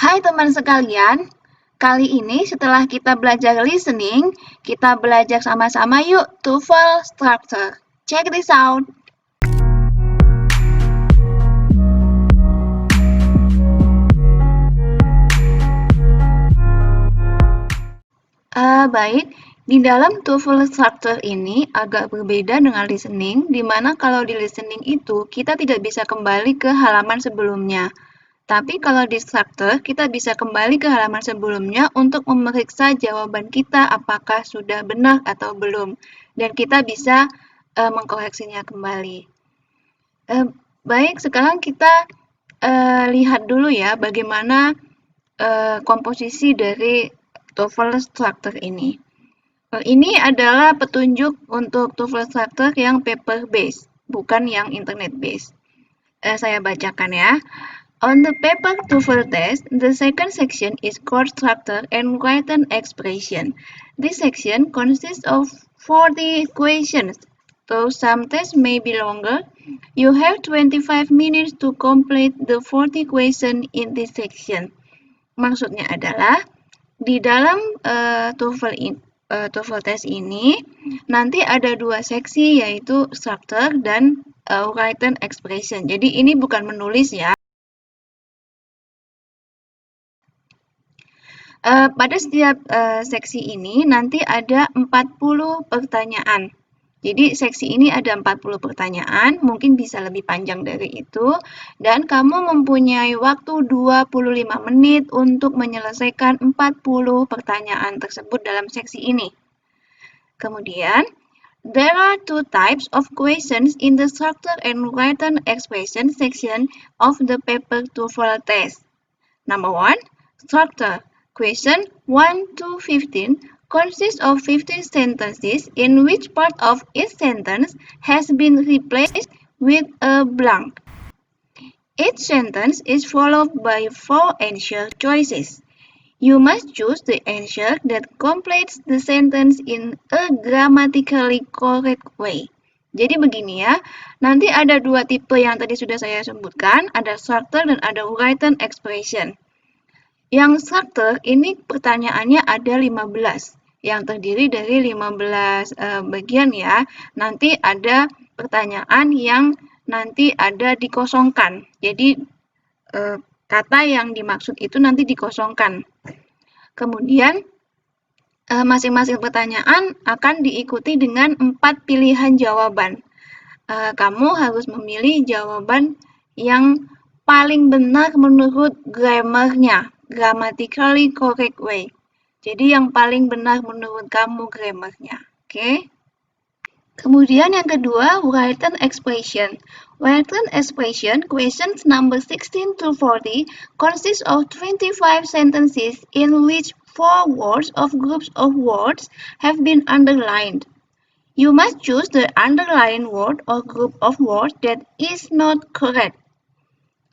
Hai teman sekalian, kali ini setelah kita belajar listening, kita belajar sama-sama yuk TOEFL structure. Check this out. Baik, di dalam TOEFL structure ini agak berbeda dengan listening, di mana kalau di listening itu kita tidak bisa kembali ke halaman sebelumnya. Tapi kalau di structure, kita bisa kembali ke halaman sebelumnya untuk memeriksa jawaban kita apakah sudah benar atau belum. Dan kita bisa mengkoreksinya kembali. Baik, sekarang kita lihat dulu ya bagaimana komposisi dari TOEFL structure ini. Ini adalah petunjuk untuk TOEFL structure yang paper based, bukan yang internet based. Saya bacakan ya. On the paper TOEFL test, the second section is called structure and written expression. This section consists of 40 questions. Though some tests may be longer, you have 25 minutes to complete the 40 questions in this section. Maksudnya adalah di dalam TOEFL test ini nanti ada dua seksi, yaitu structure dan written expression. Jadi ini bukan menulis ya. Pada setiap seksi ini nanti ada 40 pertanyaan. Jadi seksi ini ada 40 pertanyaan, mungkin bisa lebih panjang dari itu, dan kamu mempunyai waktu 25 menit untuk menyelesaikan 40 pertanyaan tersebut dalam seksi ini. Kemudian, there are two types of questions in the structure and written expression section of the paper TOEFL test. Number one, structure. Question 1 to 15 consists of 15 sentences in which part of each sentence has been replaced with a blank. Each sentence is followed by 4 answer choices. You must choose the answer that completes the sentence in a grammatically correct way. Jadi begini ya, nanti ada dua tipe yang tadi sudah saya sebutkan, ada structure dan ada written expression. Yang structure ini pertanyaannya ada 15, yang terdiri dari 15 bagian ya. Nanti ada pertanyaan yang nanti ada dikosongkan. Jadi kata yang dimaksud itu nanti dikosongkan. Kemudian masing-masing pertanyaan akan diikuti dengan 4 pilihan jawaban. Kamu harus memilih jawaban yang paling benar menurut grammarnya, grammatically correct way. Jadi yang paling benar menurut kamu grammarnya, oke? Kemudian yang kedua, written expression. Written expression, questions number 16 to 40, consists of 25 sentences in which 4 words of groups of words have been underlined. You must choose the underlined word or group of words that is not correct.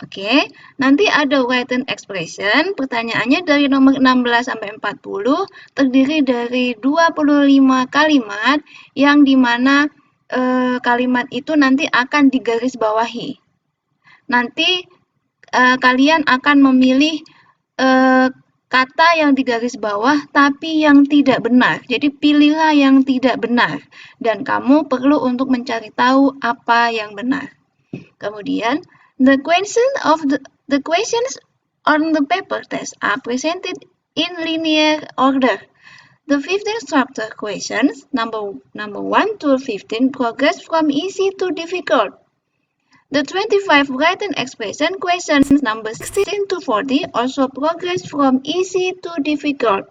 Oke, nanti ada written expression, pertanyaannya dari nomor 16 sampai 40, terdiri dari 25 kalimat, yang dimana kalimat itu nanti akan digarisbawahi. Nanti kalian akan memilih kata yang digaris bawah tapi yang tidak benar. Jadi pilihlah yang tidak benar, dan kamu perlu untuk mencari tahu apa yang benar. Kemudian, the questions on the paper test are presented in linear order. The 15 structure questions, number 1 to 15, progress from easy to difficult. The 25 written expression questions, number 16 to 40, also progress from easy to difficult.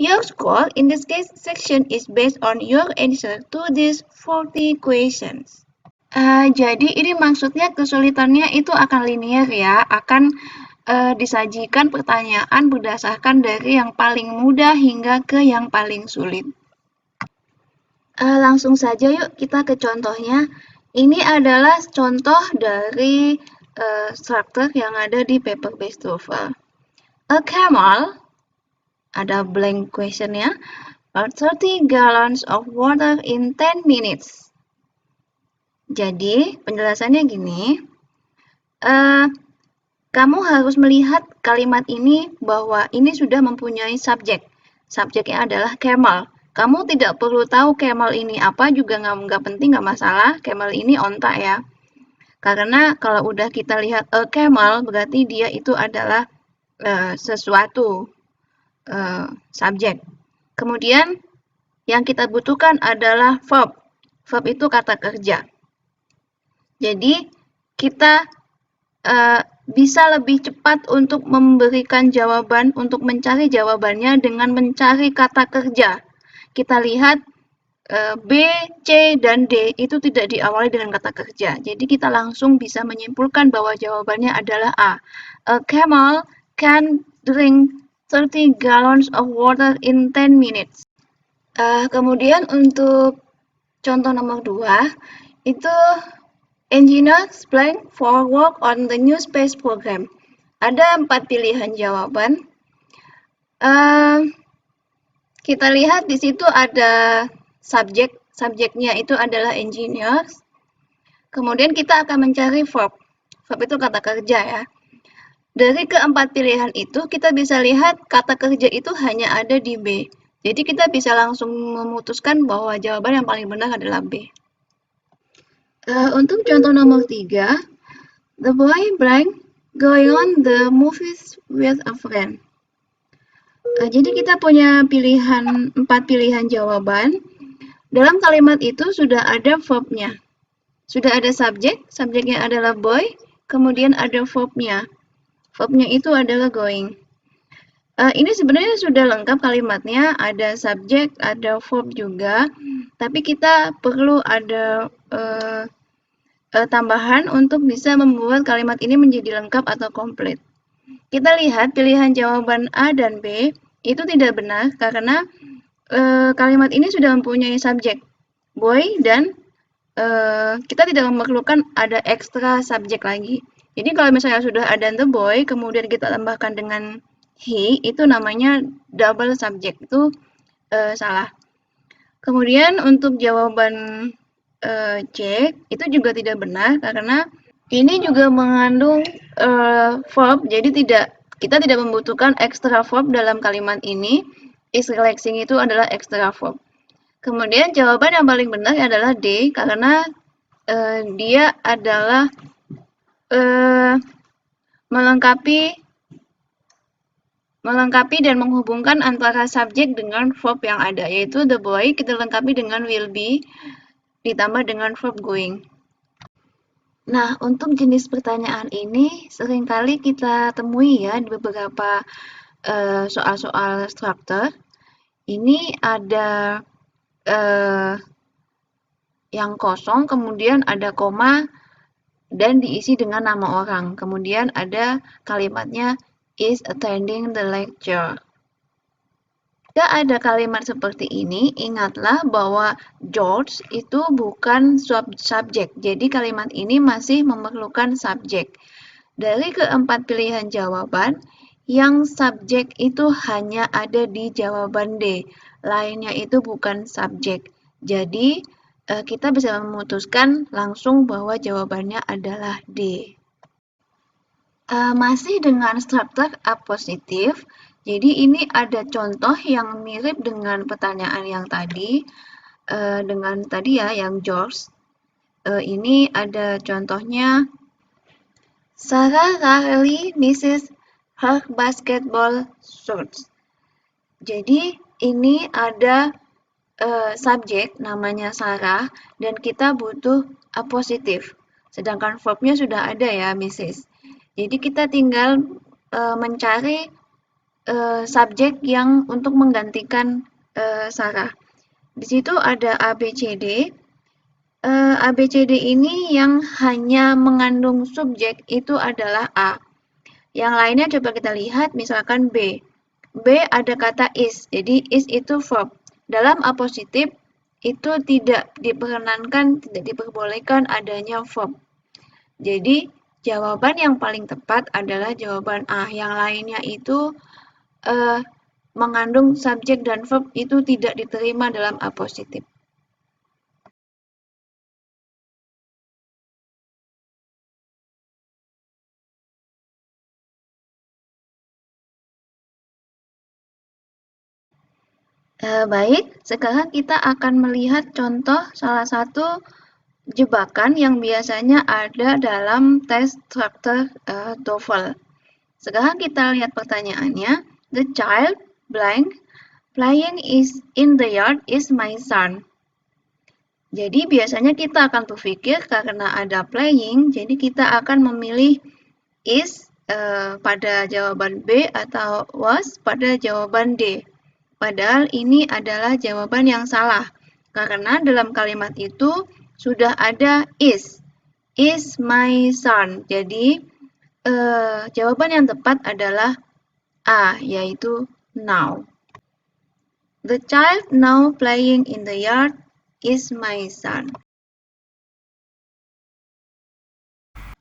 Your score in this case section is based on your answer to these 40 questions. Jadi ini maksudnya kesulitannya itu akan linear ya, akan disajikan pertanyaan berdasarkan dari yang paling mudah hingga ke yang paling sulit. Langsung saja yuk kita ke contohnya. Ini adalah contoh dari structure yang ada di paper based TOEFL. A camel, ada blank question ya, 30 gallons of water in 10 minutes. Jadi penjelasannya gini, kamu harus melihat kalimat ini bahwa ini sudah mempunyai subjek. Subjeknya adalah camel. Kamu tidak perlu tahu camel ini apa juga nggak penting, nggak masalah. Camel ini onta ya. Karena kalau udah kita lihat a camel berarti dia itu adalah sesuatu subjek. Kemudian yang kita butuhkan adalah verb. Verb itu kata kerja. Jadi kita bisa lebih cepat untuk memberikan jawaban, untuk mencari jawabannya dengan mencari kata kerja. Kita lihat B, C, dan D itu tidak diawali dengan kata kerja. Jadi kita langsung bisa menyimpulkan bahwa jawabannya adalah A. A camel can drink 30 gallons of water in 10 minutes. Kemudian untuk contoh nomor 2, itu engineers blank for work on the new space program. Ada 4 pilihan jawaban. Kita lihat di situ ada subjeknya itu adalah engineers. Kemudian kita akan mencari verb. Verb itu kata kerja ya. Dari keempat pilihan itu kita bisa lihat kata kerja itu hanya ada di B. Jadi kita bisa langsung memutuskan bahwa jawaban yang paling benar adalah B. Untuk contoh nomor 3, the boy blank going on the movies with a friend. Jadi kita punya 4 pilihan jawaban. Dalam kalimat itu sudah ada verbnya. Sudah ada subjeknya adalah boy, kemudian ada verbnya. Verbnya itu adalah going. Ini sebenarnya sudah lengkap kalimatnya, ada subjek, ada verb juga, tapi kita perlu ada tambahan untuk bisa membuat kalimat ini menjadi lengkap atau komplit. Kita lihat pilihan jawaban A dan B itu tidak benar karena kalimat ini sudah mempunyai subjek boy dan kita tidak memerlukan ada ekstra subjek lagi. Jadi kalau misalnya sudah ada the boy, kemudian kita tambahkan dengan he, itu namanya double subject, itu salah. Kemudian untuk jawaban C, itu juga tidak benar karena ini juga mengandung verb, jadi kita tidak membutuhkan extra verb dalam kalimat ini. Is relaxing itu adalah extra verb. Kemudian jawaban yang paling benar adalah D, karena dia adalah melengkapi dan menghubungkan antara subjek dengan verb yang ada, yaitu the boy kita lengkapi dengan will be ditambah dengan verb going. Nah, untuk jenis pertanyaan ini seringkali kita temui ya di beberapa soal-soal struktur. Ini ada yang kosong, kemudian ada koma, dan diisi dengan nama orang. Kemudian ada kalimatnya is attending the lecture. Jika ada kalimat seperti ini, ingatlah bahwa George itu bukan subjek. Jadi kalimat ini masih memerlukan subjek. Dari keempat pilihan jawaban, yang subjek itu hanya ada di jawaban D. Lainnya itu bukan subjek. Jadi kita bisa memutuskan langsung bahwa jawabannya adalah D. Masih dengan struktur apositif, jadi ini ada contoh yang mirip dengan pertanyaan yang tadi, dengan tadi ya yang George. Ini ada contohnya, Sarah rarely misses her basketball shorts. Jadi ini ada subjek namanya Sarah dan kita butuh apositif. Sedangkan verbnya sudah ada ya, Mrs. Jadi kita tinggal mencari subjek yang untuk menggantikan Sarah. Di situ ada ABCD. ABCD ini yang hanya mengandung subjek itu adalah A. Yang lainnya coba kita lihat, misalkan B. B ada kata is, jadi is itu verb. Dalam apositif itu tidak diperkenankan, tidak diperbolehkan adanya verb. Jadi jawaban yang paling tepat adalah jawaban A. Yang lainnya itu mengandung subjek dan verb itu tidak diterima dalam apositif. Baik, sekarang kita akan melihat contoh salah satu jebakan yang biasanya ada dalam tes traktor TOEFL. Sekarang kita lihat pertanyaannya. The child blank playing is in the yard is my son. Jadi biasanya kita akan berpikir karena ada playing, jadi kita akan memilih is pada jawaban B atau was pada jawaban D. Padahal ini adalah jawaban yang salah, karena dalam kalimat itu sudah ada is my son. Jadi jawaban yang tepat adalah A, yaitu now. The child now playing in the yard is my son.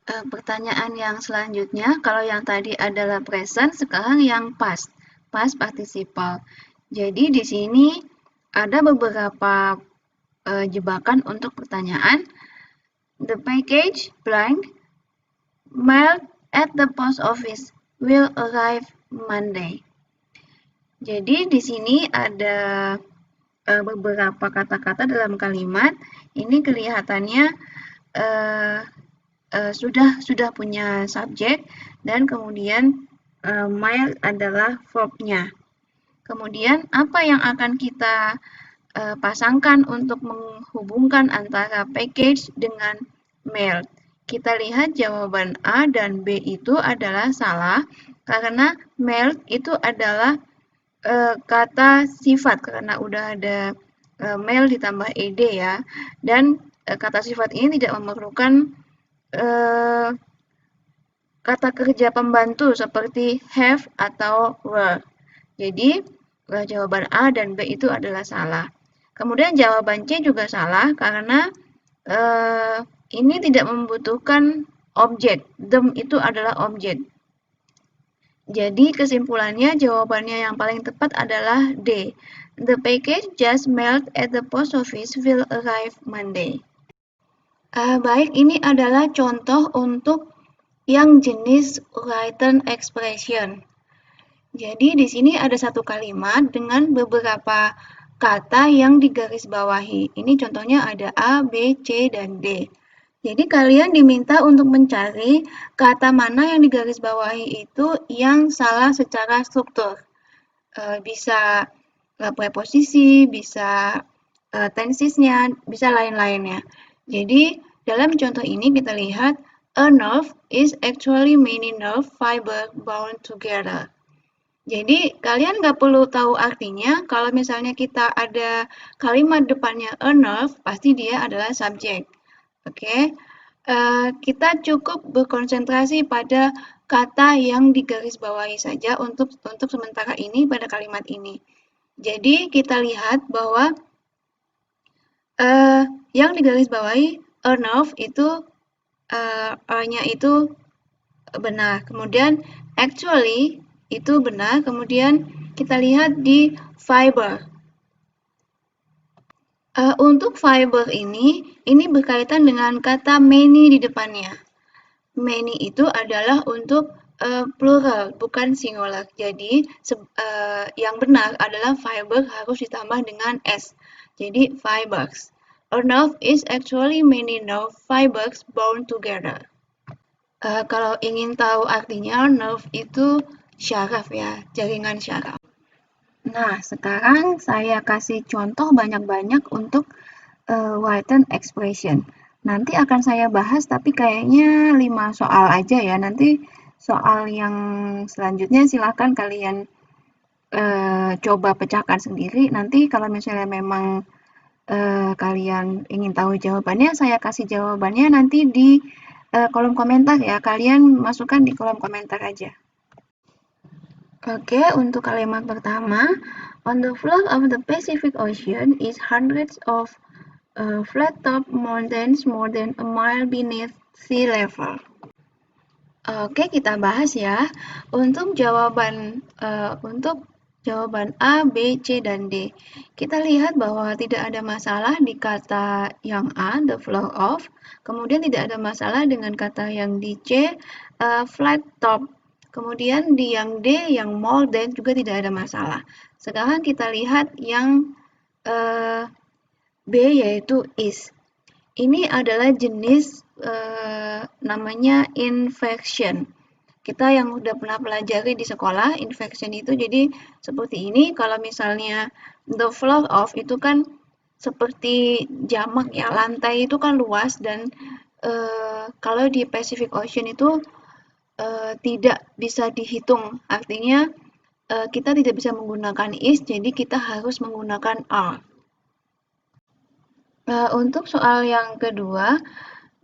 Pertanyaan yang selanjutnya, kalau yang tadi adalah present, sekarang yang past participle. Jadi di sini ada beberapa jebakan untuk pertanyaan. The package blank mailed at the post office will arrive Monday. Jadi di sini ada beberapa kata-kata dalam kalimat. Ini kelihatannya sudah punya subjek dan kemudian mail adalah verb-nya. Kemudian apa yang akan kita pasangkan untuk menghubungkan antara package dengan mail? Kita lihat jawaban A dan B itu adalah salah karena mail itu adalah kata sifat karena udah ada mail ditambah ed ya, dan kata sifat ini tidak memerlukan kata kerja pembantu seperti have atau were. Jadi jawaban A dan B itu adalah salah. Kemudian jawaban C juga salah karena ini tidak membutuhkan objek. Them itu adalah objek. Jadi kesimpulannya jawabannya yang paling tepat adalah D. The package just mailed at the post office will arrive Monday. Baik, ini adalah contoh untuk yang jenis written expression. Jadi di sini ada satu kalimat dengan beberapa kata yang digarisbawahi. Ini contohnya ada A, B, C, dan D. Jadi kalian diminta untuk mencari kata mana yang digarisbawahi itu yang salah secara struktur. Bisa preposisi, bisa tensisnya, bisa lain-lainnya. Jadi dalam contoh ini kita lihat a nerve is actually many nerve fiber bound together. Jadi kalian nggak perlu tahu artinya, kalau misalnya kita ada kalimat depannya a nerve, pasti dia adalah subjek. Oke, kita cukup berkonsentrasi pada kata yang digarisbawahi saja untuk sementara ini pada kalimat ini. Jadi kita lihat bahwa yang digarisbawahi a nerve itu A-nya itu benar. Kemudian actually itu benar. Kemudian kita lihat di fiber. Untuk fiber ini berkaitan dengan kata many di depannya. Many itu adalah untuk plural, bukan singular. Jadi yang benar adalah fiber harus ditambah dengan S. Jadi fibers. A nerve is actually many nerve fibers bound together. Kalau ingin tahu artinya, nerve itu syaraf ya, jaringan syaraf. Nah, sekarang saya kasih contoh banyak-banyak untuk written expression. Nanti akan saya bahas, tapi kayaknya 5 soal aja ya. Nanti soal yang selanjutnya silahkan kalian coba pecahkan sendiri. Nanti kalau misalnya memang kalian ingin tahu jawabannya, saya kasih jawabannya nanti di kolom komentar ya. Kalian masukkan di kolom komentar aja. Oke, untuk kalimat pertama, on the floor of the Pacific Ocean is hundreds of flat-top mountains more than a mile beneath sea level. Oke, kita bahas ya. Untuk jawaban A, B, C, dan D. Kita lihat bahwa tidak ada masalah di kata yang A, the floor of. Kemudian tidak ada masalah dengan kata yang di C, flat top. Kemudian di yang D, yang more than juga tidak ada masalah. Sekarang kita lihat yang B, yaitu is. Ini adalah jenis namanya infection. Kita yang udah pernah pelajari di sekolah, infection itu jadi seperti ini. Kalau misalnya the floor of itu kan seperti jamak ya, lantai itu kan luas dan kalau di Pacific Ocean itu tidak bisa dihitung. Artinya kita tidak bisa menggunakan is, jadi kita harus menggunakan are. Untuk soal yang kedua,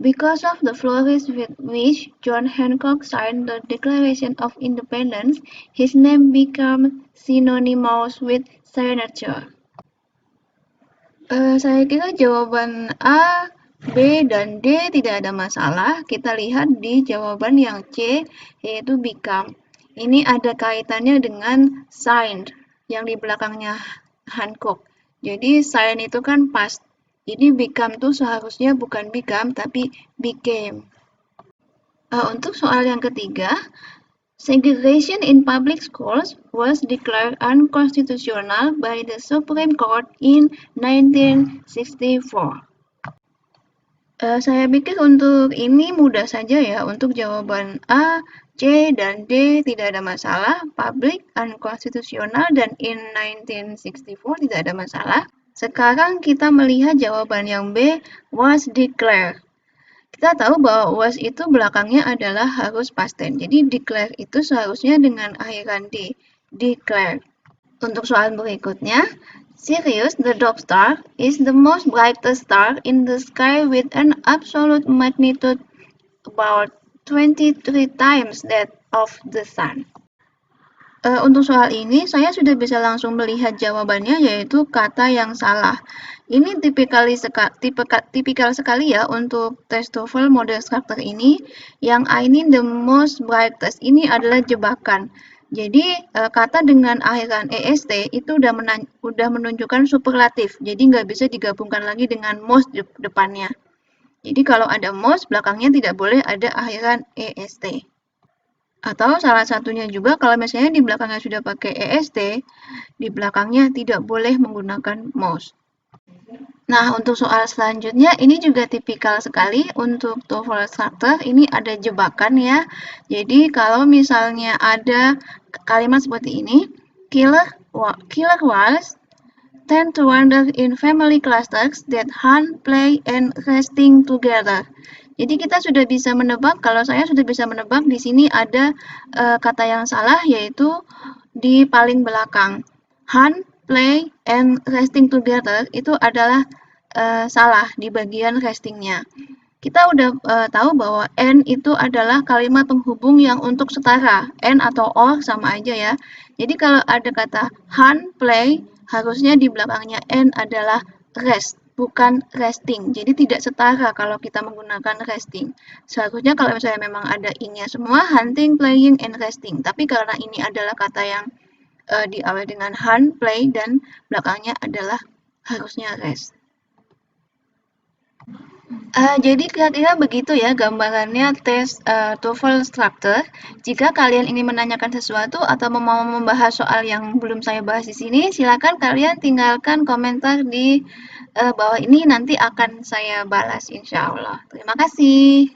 because of the flourish with which John Hancock signed the Declaration of Independence, his name became synonymous with signature. Saya kira jawaban A, B, dan D tidak ada masalah. Kita lihat di jawaban yang C, yaitu become. Ini ada kaitannya dengan signed, yang di belakangnya Hancock. Jadi sign itu kan past. Jadi become tuh seharusnya bukan become, tapi became. Untuk soal yang ketiga, segregation in public schools was declared unconstitutional by the Supreme Court in 1964. Saya pikir untuk ini mudah saja ya, untuk jawaban A, C, dan D tidak ada masalah, public, unconstitutional, dan in 1964 tidak ada masalah. Sekarang kita melihat jawaban yang B, was declared. Kita tahu bahwa was itu belakangnya adalah harus past tense. Jadi declare itu seharusnya dengan akhiran D, declare. Untuk soal berikutnya, Sirius, the dove star, is the most brightest star in the sky with an absolute magnitude about 23 times that of the sun. Untuk soal ini, saya sudah bisa langsung melihat jawabannya, yaitu kata yang salah. Ini tipikal sekali ya untuk tes TOEFL model structure ini. Yang I need the most brightest ini adalah jebakan. Jadi, kata dengan akhiran EST itu udah menunjukkan superlatif. Jadi, nggak bisa digabungkan lagi dengan most depannya. Jadi, kalau ada most, belakangnya tidak boleh ada akhiran EST. Atau salah satunya juga kalau misalnya di belakangnya sudah pakai EST, di belakangnya tidak boleh menggunakan most. Nah, untuk soal selanjutnya, ini juga tipikal sekali untuk TOEFL structure, ini ada jebakan ya. Jadi, kalau misalnya ada kalimat seperti ini, killer whales tend to wander in family clusters that hunt, play, and resting together. Jadi kita sudah bisa menebak, kalau saya sudah bisa menebak di sini ada kata yang salah, yaitu di paling belakang. Hunt, play, and resting together itu adalah salah di bagian restingnya. Kita udah tahu bahwa and itu adalah kalimat penghubung yang untuk setara. And atau or sama aja ya. Jadi kalau ada kata hunt, play, harusnya di belakangnya and adalah rest, bukan resting. Jadi tidak setara kalau kita menggunakan resting. Seharusnya kalau misalnya memang ada in-nya semua, hunting, playing, and resting. Tapi karena ini adalah kata yang diawali dengan hunt, play, dan belakangnya adalah harusnya rest. Jadi kira-kira begitu ya gambarannya tes TOEFL structure. Jika kalian ingin menanyakan sesuatu atau mau membahas soal yang belum saya bahas di sini, silakan kalian tinggalkan komentar di bawah ini, nanti akan saya balas insya Allah. Terima kasih.